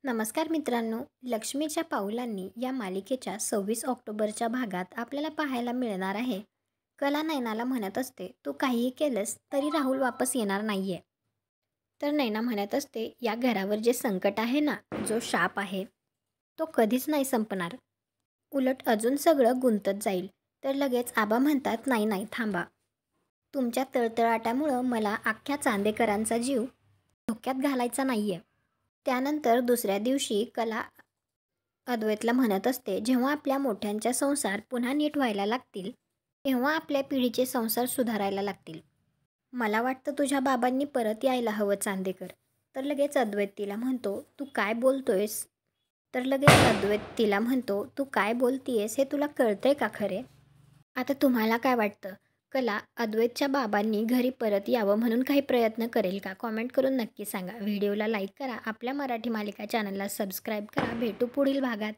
नमस्कार मित्रांनो, लक्ष्मीच्या पाऊलांनी या मालिकेच्या 26 ऑक्टोबरच्या भागात आपल्याला पाहायला मिळणार आहे. कला नैनाला म्हणत असते, तू काहीही केलंस तरी राहुल वापस येणार नाहीये. तर नैना म्हणत असते, या घरावर जे संकट आहे ना, जो शाप आहे, तो कधीच नाही संपणार. उलट अजून सगळं गुंतत जाईल. तर लगेच आबा म्हणतात, नाही नाही थांबा. तुमच्या तळतळाटामुळं मला अख्ख्या चांदेकरांचा जीव धोक्यात घालायचा नाहीये. त्यानंतर दुसऱ्या दिवशी कला अद्वैतला म्हणत असते, जेव्हा आपल्या मोठ्यांच्या संसार पुन्हा नीट व्हायला लागतील, तेव्हा आपल्या पिढीचे संसार सुधारायला लागतील. मला वाटतं तुझ्या बाबांनी परत यायला हवं चांदेकर. तर लगेच अद्वैत तिला म्हणतो, तू काय बोलतोयस? तू काय बोलतीयस हे तुला कळतंय का खरे? आता तुम्हाला काय वाटतं? कला अद्वैतच्या बाबांनी घरी परत यावं म्हणून काही प्रयत्न करेल का? कॉमेंट करून नक्की सांगा. व्हिडिओला लाईक करा. आपल्या मराठी मालिका चॅनलला सबस्क्राईब करा. भेटू पुढील भागात.